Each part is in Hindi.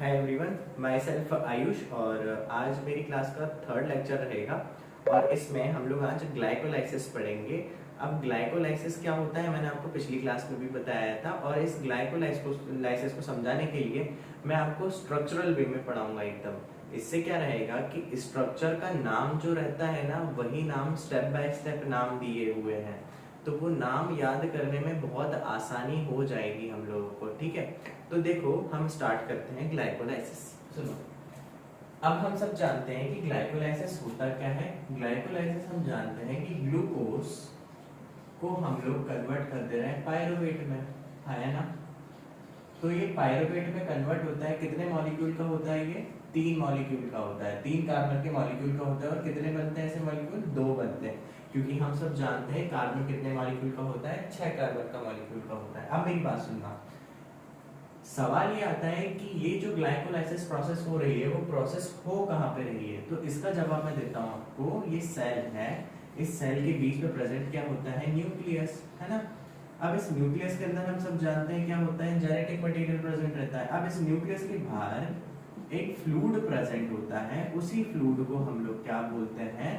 Hi everyone, my self Ayush और आज मेरी क्लास का थर्ड लेक्चर रहेगा और इसमें हम लोग आज ग्लाइकोलाइसिस पढ़ेंगे। अब ग्लाइकोलाइसिस क्या होता है मैंने आपको पिछली क्लास में भी बताया था और इस ग्लाइकोलाइसिस को समझाने के लिए मैं आपको स्ट्रक्चरल वे में पढ़ाऊंगा एकदम। इससे क्या रहेगा कि स्ट्रक्चर का नाम जो रहता है ना, वही नाम स्टेप बाय स्टेप नाम दिए हुए हैं, तो वो नाम याद करने में बहुत आसानी हो जाएगी हम लोगों को। ठीक है, तो देखो हम स्टार्ट करते हैं ग्लाइकोलाइसिस। सुनो, अब हम सब जानते हैं कि ग्लाइकोलाइसिस होता क्या है। ग्लाइकोलाइसिस हम जानते हैं कि ग्लूकोज को हम लोग कन्वर्ट कर दे रहे हैं पायरुवेट में, है ना। तो ये पायरुवेट में कन्वर्ट होता है, कितने मॉलिक्यूल का होता है ये? 3 मॉलिक्यूल का होता है, 3 कार्बन के मॉलिक्यूल का होता है। और कितने बनते हैं ऐसे मॉलिक्यूल? 2 बनते हैं, क्योंकि हम सब जानते हैं कार्बन कितने मॉलिक्यूल का होता है? 6 कार्बन का मॉलिक्यूल का होता है। अब मेरी बात सुनना, सवाल ये आता है कि ये जो ग्लाइकोलाइसिस प्रोसेस हो रही है वो प्रोसेस हो कहाँ पे रही है? तो इसका जवाब मैं देता हूँ आपको। ये सेल है, इस सेल के बीच में प्रेजेंट क्या होता है? न्यूक्लियस, है ना। अब इस न्यूक्लियस के अंदर हम सब जानते हैं क्या होता है? जेनेटिक मटेरियल प्रेजेंट रहता है। अब इस न्यूक्लियस के बाहर एक फ्लूइड प्रेजेंट होता है, उसी फ्लूइड को हम लोग क्या बोलते हैं?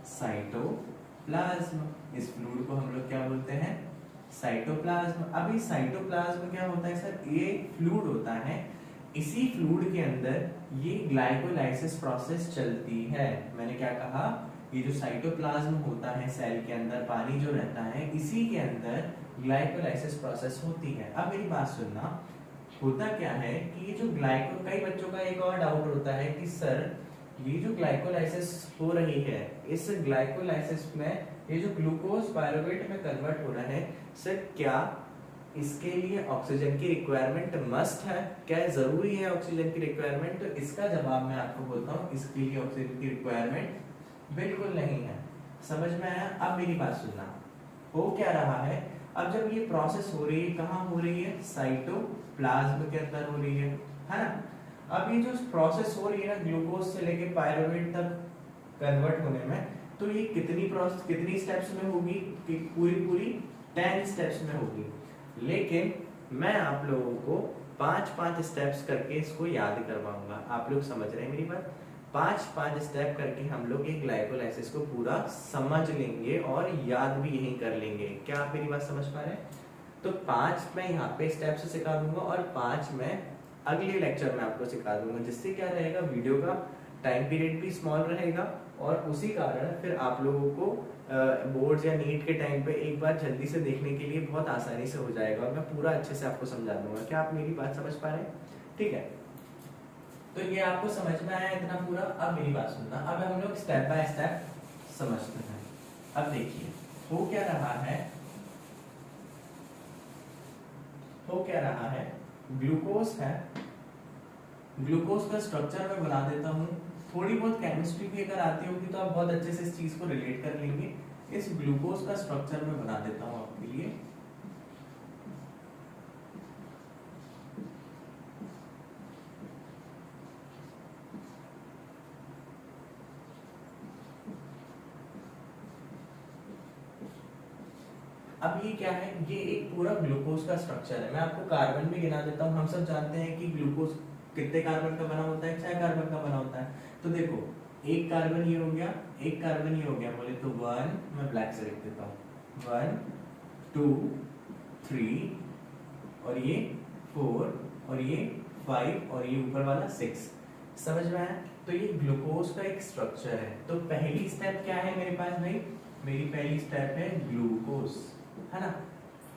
साइटोप्लाज्म। इस फ्लूइड को हम लोग क्या बोलते हैं? साइटोप्लाज्म। अभी साइटोप्लाज्म क्या होता है सर? ये फ्लूइड होता है, इसी फ्लूइड के अंदर ये ग्लाइकोलाइसिस प्रोसेस चलती है। मैंने क्या कहा? ये जो साइटोप्लाज्म होता है सेल के अंदर, पानी जो रहता है, इसी के अंदर ग्लाइकोलाइसिस प्रोसेस होती है। अब मेरी बात सुनना, होता क्या है कि ये जो कई बच्चों का एक और डाउट होता है कि सर ये जो ग्लाइकोलाइसिस हो रही है, इस ग्लाइकोलाइसिस में ये जो ग्लूकोज पायरुवेट में कन्वर्ट हो रहा है, सर क्या इसके लिए ऑक्सीजन की रिक्वायरमेंट मस्ट है? क्या जरूरी है ऑक्सीजन की रिक्वायरमेंट? तो इसका जवाब मैं आपको बोलता हूँ, इसके लिए ऑक्सीजन की रिक्वायरमेंट बिल्कुल नहीं है। समझ में आया? अब मेरी बात सुनना, हो क्या रहा है? अब जब ये प्रोसेस हो रही है, कहाँ हो रही है? साइटोप्लाज्म के अंदर हो रही है ना। अब ये जो प्रोसेस हो रही है ना, ग्लूकोज से लेके पायरुवेट तक कन्वर्ट होने में, तो ये कितनी स्टेप्स में होगी? कि पूरी 10 स्टेप्स में होगी। लेकिन मैं आप लोगों को 5-5 स्टेप्स करके इसको याद करवाऊंगा। आप लोग समझ रहे हैं मेरी बात? 5-5 स्टेप करके हम लोग ये ग्लाइकोलाइसिस को पूरा समझ लेंगे और याद भी यही कर लेंगे। क्या आप मेरी बात समझ पा रहे हैं? तो 5 मैं यहाँ पे स्टेप्स सिखा दूंगा और 5 मैं अगले लेक्चर में आपको सिखा दूंगा, जिससे क्या रहेगा, वीडियो का टाइम पीरियड भी स्मॉल रहेगा और उसी कारण फिर आप लोगों को बोर्ड्स या नीट के टाइम पे एक बार जल्दी से देखने के लिए बहुत आसानी से हो जाएगा और मैं पूरा अच्छे से आपको समझा दूंगा। क्या आप मेरी बात समझ पा रहे हैं? ठीक है, तो ये आपको समझ में आया इतना पूरा। अब मेरी बात सुनना, अब हम लोग स्टेप बाय स्टेप समझते हैं। अब देखिए हो क्या रहा है, ग्लूकोज है, ग्लूकोज का स्ट्रक्चर मैं बना देता हूँ। थोड़ी बहुत केमिस्ट्री भी अगर आती होगी तो आप बहुत अच्छे से इस चीज को रिलेट कर लेंगे। इस ग्लूकोज का स्ट्रक्चर मैं बना देता हूँ आपके लिए। अब ये क्या है? ये एक पूरा ग्लूकोज का स्ट्रक्चर है। मैं आपको कार्बन भी गिना देता हूँ। हम सब जानते हैं कि ग्लूकोज कितने कार्बन का बना होता है? 6 कार्बन का बना होता है। तो देखो, एक कार्बन ये हो गया, एक कार्बन ये हो गया, बोले तो 1, मैं ब्लैक से लिख देता हूँ, 1 2 3 और ये 4 और ये 5 और ये ऊपर वाला 6। समझ में आया? तो ये ग्लूकोज का एक स्ट्रक्चर है। तो पहली स्टेप क्या है मेरे पास भाई? मेरी पहली स्टेप है ग्लूकोज, है ना।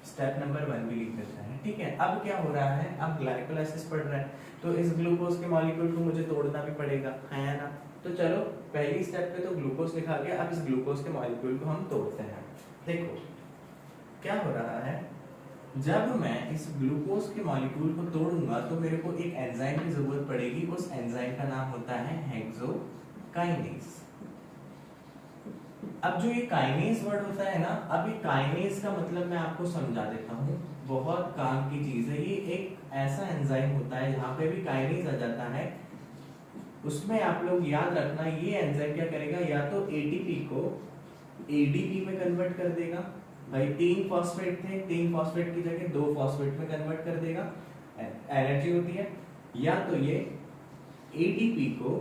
स्टेप नंबर 1 भी लिख देते हैं। ठीक है, अब क्या हो रहा है? अब ग्लाइकोलाइसिस पढ़ रहा है, तो इस ग्लूकोज के मॉलिक्यूल को मुझे तोड़ना भी पड़ेगा, है ना। तो चलो पहली स्टेप पे तो ग्लूकोज लिखा गया, अब इस ग्लूकोज के मॉलिक्यूल को हम तोड़ते हैं। देखो क्या हो रहा है, जब मैं इस ग्लूकोज के मॉलिक्यूल को तोड़ूंगा तो मेरे को एक एंजाइम की जरूरत पड़ेगी। उस एंजाइम का नाम होता है हेक्सोकाइनेज। अब जो ये काइनेज वर्ड होता है ना, अब ये काइनेज का मतलब मैं आपको समझा देता हूँ, बहुत काम की चीज है। ये एक ऐसा एंजाइम होता है जहां पे भी काइनेज आ जाता है, उसमें आप लोग याद रखना, ये एंजाइम क्या करेगा, या तो एटीपी को एडीपी में कन्वर्ट कर देगा। भाई 3 फॉस्फेट थे, 3 फॉस्फेट की जगह 2 फॉस्फेट में कन्वर्ट कर देगा, एनर्जी होती है। या तो ये एटीपी को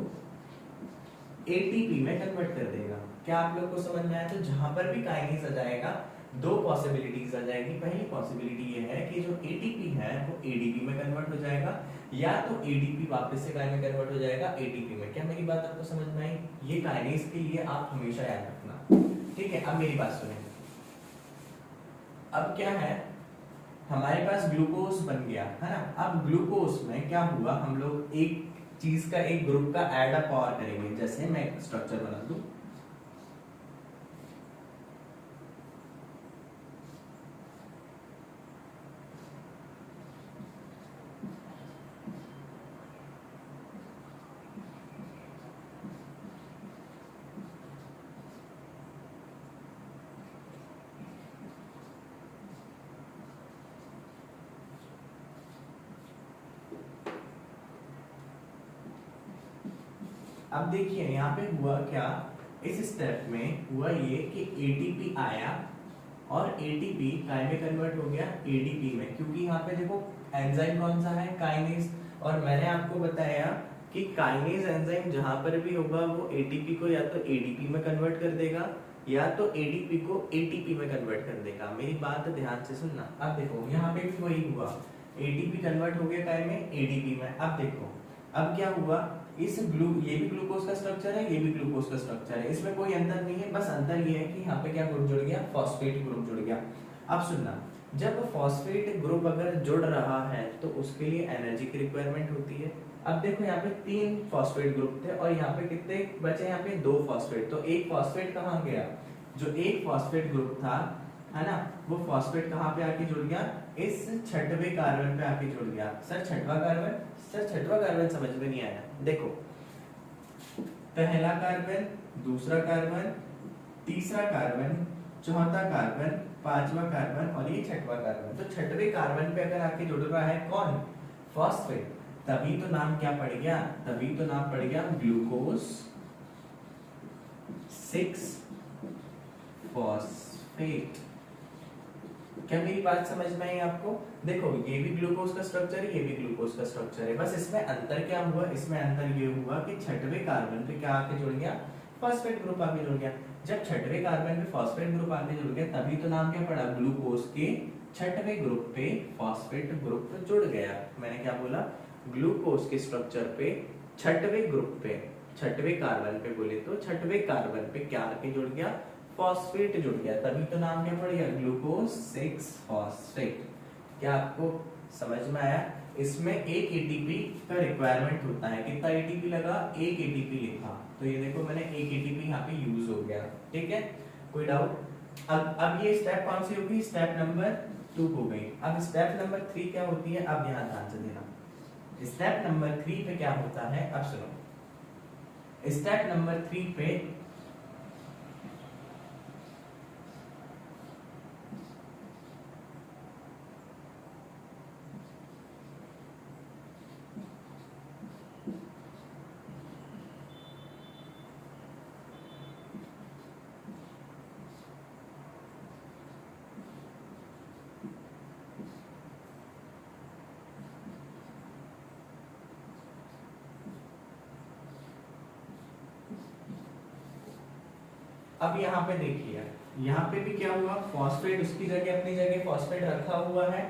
एटीपी में कन्वर्ट कर देगा। क्या आप लोग को समझ में आया? तो जहां पर भी काइनेज आ जाएगा दो पॉसिबिलिटीज आ जाएगी। पहली पॉसिबिलिटी ये है कि जो एटीपी है वो एडीपी में कन्वर्ट हो जाएगा, या तो एडीपी वापस से काय में कन्वर्ट हो जाएगा एटीपी में। क्या मेरी बात आपको समझ में आई? ये काइनेज के लिए आप हमेशा याद रखना, ठीक है। अब मेरी बात सुने, अब क्या है, हमारे पास ग्लूकोज बन गया है ना। अब ग्लूकोज में क्या हुआ, हम लोग एक चीज का, एक ग्रुप का ऐड अप और करेंगे। जैसे मैं एक स्ट्रक्चर बना दूं, अब देखिए यहाँ पे हुआ क्या, इस स्टेप में हुआ ये कि एटीपी आया और एटीपी काय में कन्वर्ट हो गया एडीपी में, क्योंकि यहाँ पे देखो एंजाइम कौन सा है, काइनेज। और मैंने आपको बताया कि काइनेज एंजाइम जहां पर भी होगा वो एटीपी को या तो एडीपी में कन्वर्ट कर देगा या तो एडीपी को एटीपी में कन्वर्ट कर देगा। मेरी बात ध्यान से सुनना। अब देखो यहाँ पे भी वही हुआ, एटीपी कन्वर्ट हो गया काय में एडीपी में। अब देखो अब क्या हुआ, इस ये भी ग्लूकोज का स्ट्रक्चर है, ये भी ग्लूकोज का स्ट्रक्चर है, इसमें कोई अंतर नहीं है। बस अंतर ये है कि यहाँ पे क्या ग्रुप जुड़ गया, फॉस्फेट ग्रुप जुड़ गया। अब सुनना, जब फॉस्फेट ग्रुप अगर जुड़ रहा है तो उसके लिए एनर्जी की रिक्वायरमेंट होती है। अब देखो यहाँ पे 3 फॉस्फेट ग्रुप थे और यहाँ पे कितने बचे, यहाँ पे 2 फॉस्फेट। तो एक फॉस्फेट कहाँ गया, जो एक फॉस्फेट ग्रुप था है ना, वो फॉस्फेट कहाँ पे आके जुड़ गया, इस छठवें कार्बन पे आके जुड़ गया। सर छठवां कार्बन, सर छठवां कार्बन समझ में नहीं आया। देखो पहला कार्बन, दूसरा कार्बन, तीसरा कार्बन, चौथा कार्बन, पांचवा कार्बन और ये छठवां कार्बन। तो छठवें कार्बन पे अगर आके जुड़ रहा है कौन, फॉस्फेट, तभी तो नाम क्या पड़ गया, तभी तो नाम पड़ गया ग्लूकोज 6 फॉस्फेट। क्या मेरी बात समझ में आई आपको? देखो ये भी ग्लूकोज का स्ट्रक्चर है, ये भी ग्लूकोज का स्ट्रक्चर है, बस इसमें अंतर क्या हुआ, इसमें अंतर ये हुआ कि छठवें कार्बन पे क्या आके जुड़ गया, फॉस्फेट ग्रुप आके जुड़ गया। जब छठवें कार्बन पे फॉस्फेट ग्रुप आके जुड़ गया तभी तो नाम क्या पड़ा, ग्लूकोज के छठवें ग्रुप पे फॉस्फेट ग्रुप जुड़ गया। मैंने क्या बोला, ग्लूकोज के स्ट्रक्चर पे छठवें ग्रुप पे, छठवें कार्बन पे बोले तो छठवें कार्बन पे क्या आके जुड़ गया, फॉस्फेट जुड़ गया, तभी तो नाम क्या पड़ गया, ग्लूकोज 6 फॉस्फेट। क्या आपको समझ में आया? इसमें एक एटीपी का रिक्वायरमेंट होता है। कितना एटीपी लगा, एक एटीपी लिखा, तो ये देखो मैंने एक एटीपी यहाँ पे यूज हो गया। ठीक है, कोई डाउट? अब ये स्टेप कौन सी होगी, स्टेप नंबर 2 हो गई। अब स्टेप नंबर 3 क्या होती है, अब यहाँ ध्यान से देना। स्टेप नंबर 3 पे क्या होता है, अब सुनो। स्टेप नंबर 3 पे अब यहाँ पे देखिए, यहाँ पे भी क्या हुआ, फॉस्फेट उसकी जगह अपनी जगह फॉस्फेट रखा हुआ है,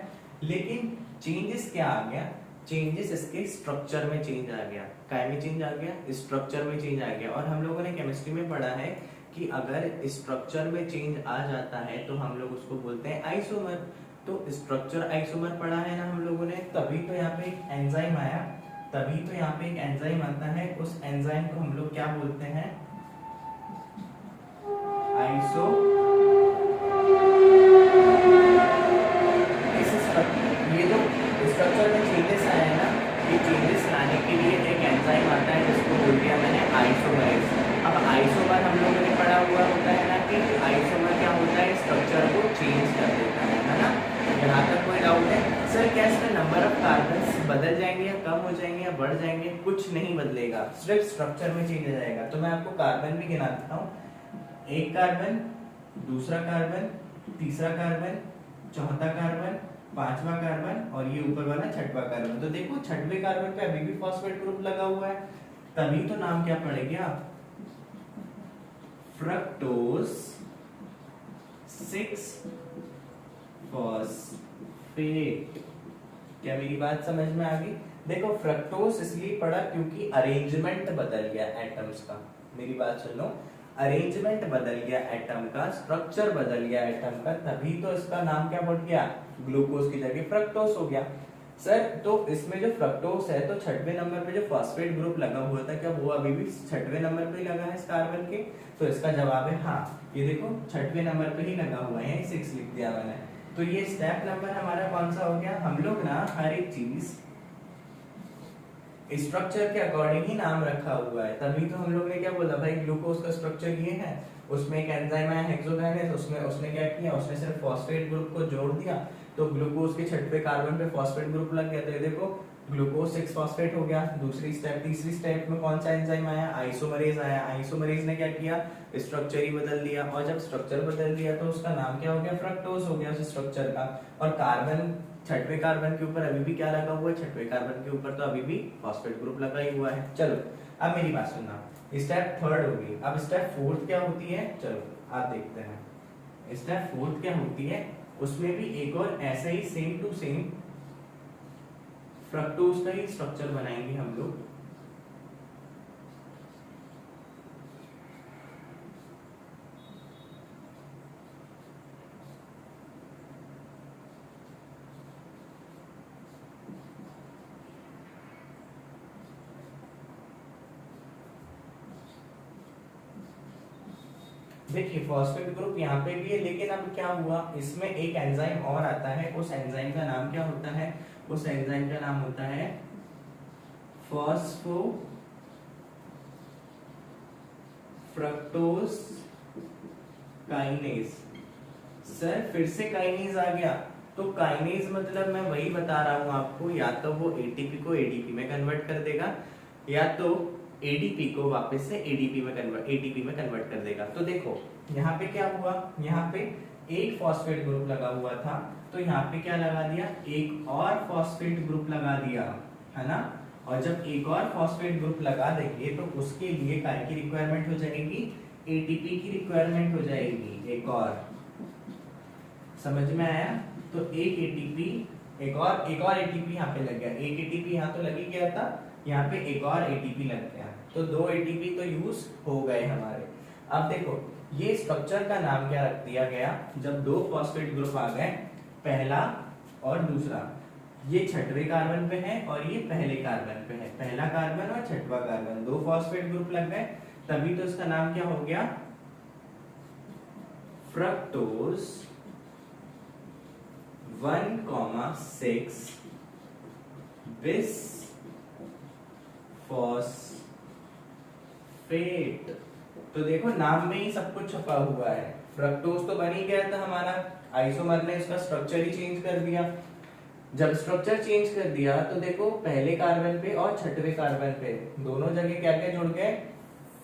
लेकिन चेंजेस क्या आ गया, चेंजेस इसके स्ट्रक्चर में चेंज आ गया। काय में चेंज आ गया, स्ट्रक्चर में चेंज आ गया। और हम लोगों ने केमिस्ट्री में पढ़ा है कि अगर स्ट्रक्चर में चेंज आ जाता है तो हम लोग उसको बोलते हैं आइसोमर। तो स्ट्रक्चर आइसोमर पढ़ा है ना हम लोगों ने, तभी तो यहाँ पे एक एंजाइम आया, तभी तो यहाँ पे एक एंजाइम आता है। उस एंजाइम को हम लोग क्या बोलते हैं, आइसो। ये जो स्ट्रक्चर में चेंजेस आए हैं ना, ये चेंजेस लाने के लिए एक एंजाइम आता है जिसको बोल दिया मैंने आइसोमरेज। अब आइसोमर हम लोगों ने पढ़ा हुआ होता है ना कि आइसोमर क्या होता है, स्ट्रक्चर को चेंज कर देता है ना। यहाँ तक कोई डाउट है? सर क्या इसमें नंबर ऑफ कार्बन्स बदल जाएंगे या कम हो जाएंगे या बढ़ जाएंगे? कुछ नहीं बदलेगा, सिर्फ स्ट्रक्चर में चेंज हो जाएगा। तो मैं आपको कार्बन भी गिना देता हूँ, एक कार्बन, दूसरा कार्बन, तीसरा कार्बन, चौथा कार्बन, पांचवा कार्बन और ये ऊपर वाला छठवां कार्बन। तो देखो छठवें कार्बन पे अभी भी फॉस्फेट ग्रुप लगा हुआ है, तभी तो नाम क्या पड़ेगा, फ्रक्टोज 6 फॉस्फेट। क्या मेरी बात समझ में आ गई? देखो फ्रक्टोज इसलिए पड़ा क्योंकि अरेंजमेंट बदल गया एटम्स का। मेरी बात सुनो, अरेंजमेंट बदल गया एटम का, स्ट्रक्चर बदल गया एटम का, तभी तो इसका नाम क्या बढ़ गया, ग्लूकोज की जगह फ्रक्टोज हो गया। सर तो इसमें जो फ्रक्टोज है, तो छठवें नंबर पे जो फॉस्फेट ग्रुप लगा हुआ था, क्या वो अभी भी छठवें नंबर पे ही लगा है इस कार्बन के? तो इसका जवाब है हाँ। ये देखो छठवें नंबर पे ही लगा हुआ है, 6 लिख दिया मैंने। तो ये स्टेप नंबर हमारा कौन सा हो गया? हम लोग ना हर एक चीज स्ट्रक्चर के अकॉर्डिंग ही नाम रखा हुआ है, तभी तो हम लोग ने क्या बोला भाई ग्लूकोज का स्ट्रक्चर ये है, उसमें एक एंजाइम है हेक्सोकाइनेज, उसने क्या किया, उसने सिर्फ फॉस्फेट ग्रुप को जोड़ दिया, तो ग्लूकोज के छठवें कार्बन पे फॉस्फेट ग्रुप लग गया। तो ये देखो ग्लूकोज 6 फॉस्फेट हो गया। दूसरी स्टेप, तीसरी स्टेप में कौन सा एंजाइम आया, आइसोमरेज आया। आइसोमरेज ने क्या किया, स्ट्रक्चर ही बदल दिया, और जब स्ट्रक्चर बदल दिया तो उसका नाम क्या हो गया, फ्रक्टोज हो गया उस स्ट्रक्चर का। और कार्बन, छठवें कार्बन के ऊपर अभी भी क्या लगा हुआ है, छठवें कार्बन के ऊपर तो अभी भी फॉस्फेट ग्रुप लगा ही हुआ है। चलो अब मेरी बात सुनना, स्टेप थर्ड होगी। अब स्टेप फोर्थ क्या होती है, चलो आप देखते हैं। स्टेप फोर्थ क्या होती है, उसमें भी एक और ऐसे ही सेम टू सेम फ्रक्टोज का ही स्ट्रक्चर बनाएंगे हम लोग। देखिए फॉस्फेट ग्रुप यहाँ पे भी है, लेकिन अब क्या हुआ, इसमें एक एंजाइम और आता है। उस एंजाइम का नाम क्या होता है, उस एंजाइम का नाम होता है फॉस्फो फ्रक्टोज काइनेज। सर फिर से काइनेज आ गया, तो काइनेज मतलब मैं वही बता रहा हूं आपको, या तो वो एटीपी को एडीपी में कन्वर्ट कर देगा, या तो एडीपी को वापस से एटीपी में कन्वर्ट कर देगा। तो देखो यहाँ पे क्या हुआ, यहाँ पे एक फॉस्फेट ग्रुप लगा हुआ था, तो यहाँ पे क्या लगा दिया, एक और फॉस्फेट ग्रुप लगा दिया, है ना। और जब एक और फॉस्फेट ग्रुप लगा देंगे तो उसके लिए काय की रिक्वायरमेंट हो जाएगी, एटीपी की रिक्वायरमेंट हो जाएगी एक और। समझ में आया? तो एक एटीपी, एक और एटीपी यहाँ पे लग गया, एक एटीपी यहाँ तो लग ही गया था, यहाँ पे एक और एटीपी लग गया, तो 2 एटीपी तो यूज हो गए हमारे। अब देखो ये स्ट्रक्चर का नाम क्या रख दिया गया, जब 2 फॉस्फेट ग्रुप आ गए, पहला और दूसरा, ये छठवें कार्बन पे है और ये पहले कार्बन पे है, पहला कार्बन और छठवां कार्बन, 2 फॉस्फेट ग्रुप लग गए, तभी तो इसका नाम क्या हो गया, फ्रक्टोज 1,6 बिस फॉस्फेट। तो देखो नाम में ही सब कुछ छपा हुआ है, फ्रक्टोज तो बन ही गया था हमारा, आइसोमर ने इसका स्ट्रक्चर ही चेंज कर दिया। जब स्ट्रक्चर चेंज कर दिया तो देखो पहले कार्बन पे और छठवें कार्बन पे दोनों जगह क्या क्या जुड़ गए,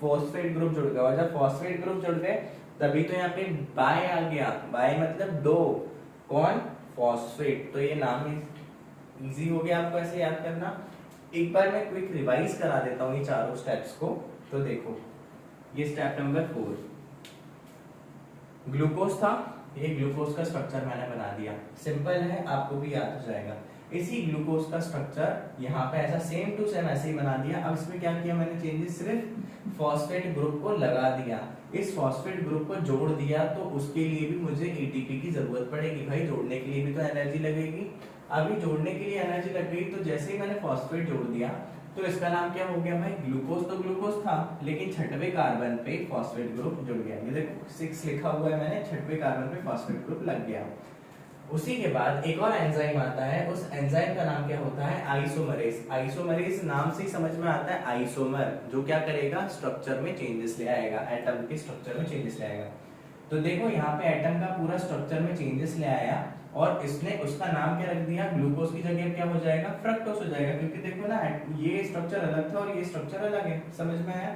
फॉस्फेट ग्रुप जुड़ गए, और जब फॉस्फेट ग्रुप जुड़ गए तभी तो यहाँ पे बाय आ गया, बाय मतलब 2, कौन, फॉस्फेट। तो ये नाम इजी हो गया आपको ऐसे याद करना। एक बार मैं क्विक रिवाइज करा देता हूँ ये चारों स्टेप्स को। तो देखो ये स्टेप नंबर 4 ग्लूकोज था, ये ग्लूकोज का स्ट्रक्चर मैंने बना दिया, सिंपल है, आपको भी याद हो जाएगा। इसी ग्लूकोज का स्ट्रक्चर यहाँ पे ऐसा सेम टू सेम ऐसे ही बना दिया। अब इसमें क्या किया मैंने चेंजेस, सिर्फ फॉस्फेट ग्रुप को लगा दिया, इस फॉस्फेट ग्रुप को जोड़ दिया, तो उसके लिए भी मुझे एटीपी की जरूरत पड़ेगी भाई, जोड़ने के लिए भी तो एनर्जी लगेगी। अभी जोड़ने के लिए एनर्जी लग गई, तो जैसे ही मैंने फॉस्फेट जोड़ दिया तो इसका नाम क्या हो गया भाई, ग्लूकोज। तो ग्लूकोज था, लेकिन छठवें कार्बन पे फॉस्फेट ग्रुप जुड़ गया, ये देखो 6 लिखा हुआ है मैंने, छठवें कार्बन पे फॉस्फेट ग्रुप लग गया। उसी के बाद एक और एंजाइम आता है, उस एंजाइम का नाम क्या होता है, आइसोमरेज। आइसोमरेज नाम से ही समझ में आता है आइसोमर, जो क्या करेगा, स्ट्रक्चर में चेंजेस ले आएगा, एटम के स्ट्रक्चर में चेंजेस ले आएगा। तो देखो यहाँ पे एटम का पूरा स्ट्रक्चर में चेंजेस ले आया, और इसने उसका नाम क्या रख दिया, ग्लूकोज की जगह क्या हो जाएगा, फ्रक्टोज हो जाएगा, क्योंकि देखो ना ये स्ट्रक्चर अलग था और ये स्ट्रक्चर अलग है, समझ में आया।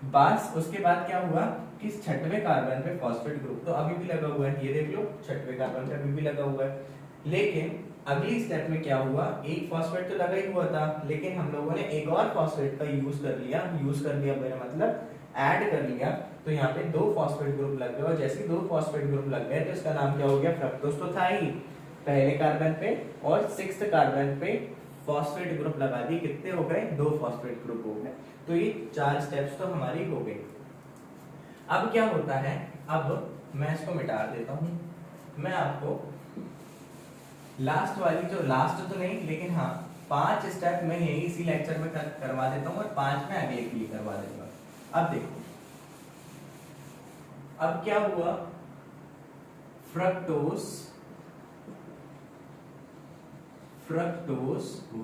बस उसके बाद क्या हुआ कि छठवें कार्बन पे फॉस्फेट ग्रुप तो अभी भी लगा हुआ है, ये देख लो छठवें कार्बन पे अभी भी लगा हुआ है, लेकिन अगली स्टेप में क्या हुआ, एक फॉस्फेट तो लगा ही हुआ था, लेकिन हम लोगों ने एक और फॉस्फेट का यूज कर लिया मेरा मतलब ऐड कर लिया, तो यहाँ पे 2 फॉस्फेट ग्रुप लग गए, और जैसे ही 2 फॉस्फेट ग्रुप लग गए तो इसका नाम क्या हो गया, फ्रक्टोज तो था ही पहले कार्बन पे, और 6th कार्बन पे फॉस्फेट ग्रुप लगा दी, कितने हो गए, 2 फॉस्फेट ग्रुप हो गए। तो ये 4 स्टेप्स तो हमारी हो गई। अब क्या होता है, अब मैं इसको मिटा देता हूं, मैं आपको लास्ट वाली, जो लास्ट तो नहीं लेकिन हाँ 5 स्टेप मैं यही इसी लेक्चर में करवा देता हूँ, और 5 में अगले के लिए करवा दूंगा। अब देखो, अब क्या हुआ, फ्रक्टोज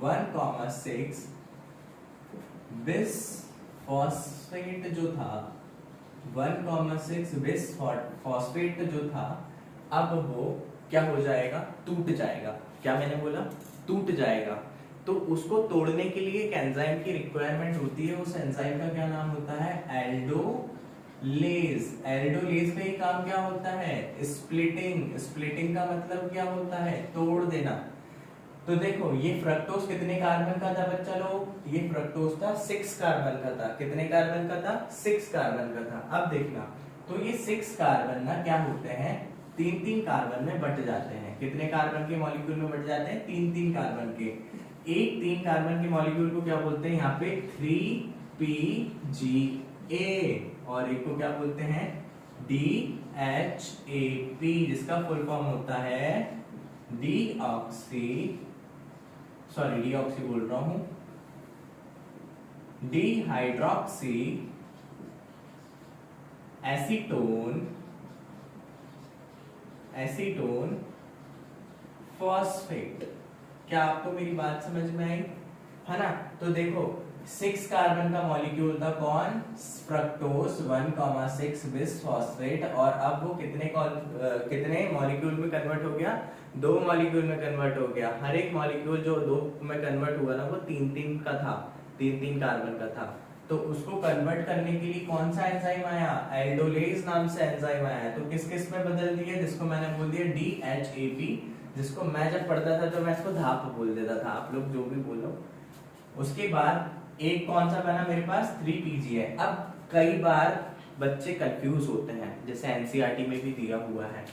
1,6 बिस फॉस्फेट जो था, 1,6 बिस फॉस्फेट जो था, अब वो क्या हो जाएगा, टूट जाएगा। क्या मैंने बोला, टूट जाएगा। तो उसको तोड़ने के लिए एक एंजाइम की रिक्वायरमेंट होती है, उस एंजाइम का क्या नाम होता है, एल्डोलेज। एल्डोलेज का ही काम क्या होता है, स्प्लिटिंग। स्प्लिटिंग का मतलब क्या होता है, तोड़ देना। तो देखो ये फ्रक्टोज कितने कार्बन का था बच्चा लोग, ये फ्रक्टोज था 6 कार्बन का था। कितने कार्बन का था, 6 कार्बन का था। अब देखना, तो ये 6 कार्बन ना क्या होते हैं, 3-3 कार्बन में बट जाते हैं। कितने कार्बन के मॉलिक्यूल में बट जाते हैं, 3-3 कार्बन के। एक 3 कार्बन के मॉलिक्यूल को क्या बोलते हैं, यहाँ पे 3PGA, और एक को क्या बोलते हैं, DHAP, जिसका फुल फॉर्म होता है डीऑक्सी बोल रहा हूं, डिहाइड्रोक्सी एसीटोन फॉस्फेट। क्या आपको मेरी बात समझ में आई, है ना। तो देखो 6 कार्बन का मॉलिक्यूल था कौन, फ्रक्टोज 1,6 बिस फॉस्फेट, और अब वो कितने मॉलिक्यूल में कन्वर्ट हो गया, 2 मॉलिक्यूल में कन्वर्ट हो गया। हर एक मॉलिक्यूल जो 2 में कन्वर्ट हुआ ना, वो 3-3 का था, 3-3 कार्बन का था। तो उसको कन्वर्ट करने के लिए कौन सा एंजाइम आया, एल्डोलेज नाम से एंजाइम आया। तो किस किस में बदल दिया, जिसको मैंने बोल दिया DHAP, जिसको मैं जब पढ़ता था तो मैं इसको धाप बोल देता था, आप लोग जो भी बोलो। उसके बाद एक कौन सा बना मेरे पास, 3PG है। अब कई बार बच्चे कंफ्यूज होते हैं, जैसे एनसीईआरटी में भी दिया हुआ है,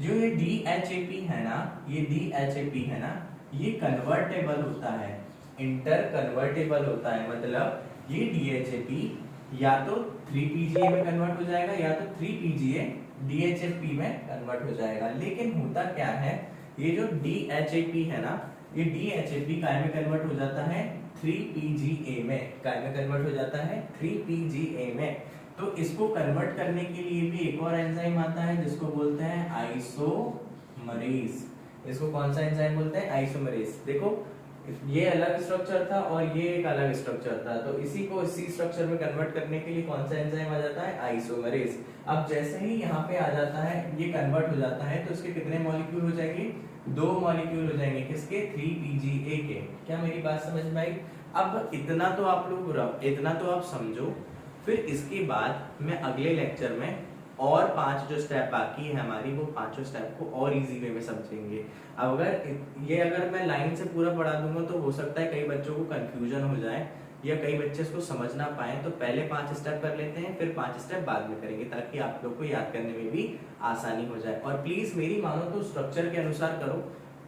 जो ये DHAP है ना, ये DHAP है ना, ये कन्वर्टेबल होता है, इंटर कन्वर्टेबल होता है। मतलब ये DHAP या तो 3PGA में कन्वर्ट हो जाएगा, या तो 3PGA DHAP में कन्वर्ट हो जाएगा। लेकिन होता क्या है, ये जो DHAP है ना, ये DHAP काय में कन्वर्ट हो जाता है, 3PGA में। काय में कन्वर्ट हो जाता है, 3PGA में। तो इसको कन्वर्ट करने के लिए भी एक और एंजाइम आता है, जिसको बोलते हैं आइसोमरेज। इसको कौन सा एंजाइम बोलते हैं, आइसोमरेज। देखो ये अलग स्ट्रक्चर था और ये एक अलग स्ट्रक्चर था, तो इसी को इसी स्ट्रक्चर में कन्वर्ट करने के लिए कौन सा एंजाइम आ जाता है, आइसोमरेज। अब जैसे ही यहाँ पे आ जाता है, ये कन्वर्ट हो जाता है, तो इसके कितने मॉलिक्यूल हो जाएंगे, 2 मॉलिक्यूल हो जाएंगे, किसके, 3PGA के। क्या मेरी बात समझ में आई। अब इतना तो आप समझो, फिर इसके बाद मैं अगले लेक्चर में और 5 जो स्टेप बाकी है हमारी, वो 5 स्टेप को और इजी वे में समझेंगे। अब अगर मैं लाइन से पूरा पढ़ा दूंगा तो हो सकता है कई बच्चों को कंफ्यूजन हो जाए, या कई बच्चे इसको समझ ना पाए। तो पहले 5 स्टेप कर लेते हैं, फिर 5 स्टेप बाद में करेंगे, ताकि आप लोग को याद करने में भी आसानी हो जाए। और प्लीज मेरी मानो तो स्ट्रक्चर के अनुसार करो।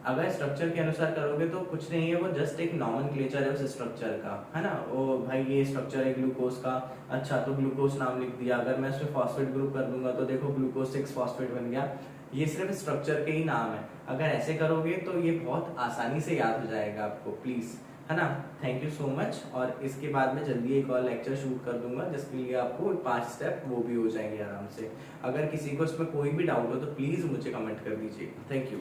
अगर स्ट्रक्चर के अनुसार करोगे तो कुछ नहीं है, वो जस्ट एक नॉमेनक्लेचर है उस स्ट्रक्चर का, है ना। ओ भाई ये स्ट्रक्चर है ग्लूकोज का, अच्छा तो ग्लूकोज नाम लिख दिया। अगर मैं इसमें फॉस्फेट ग्रुप कर दूंगा तो देखो ग्लूकोज 6 फॉस्फेट बन गया। ये सिर्फ स्ट्रक्चर के ही नाम है। अगर ऐसे करोगे तो ये बहुत आसानी से याद हो जाएगा आपको, प्लीज, है ना। Thank you so much. और इसके बाद में जल्दी एक और लेक्चर शूट कर दूंगा, जिसके लिए आपको 5 स्टेप वो भी हो जाएंगे आराम से। अगर किसी को इसमें कोई भी डाउट हो तो प्लीज मुझे कमेंट कर दीजिए। Thank you.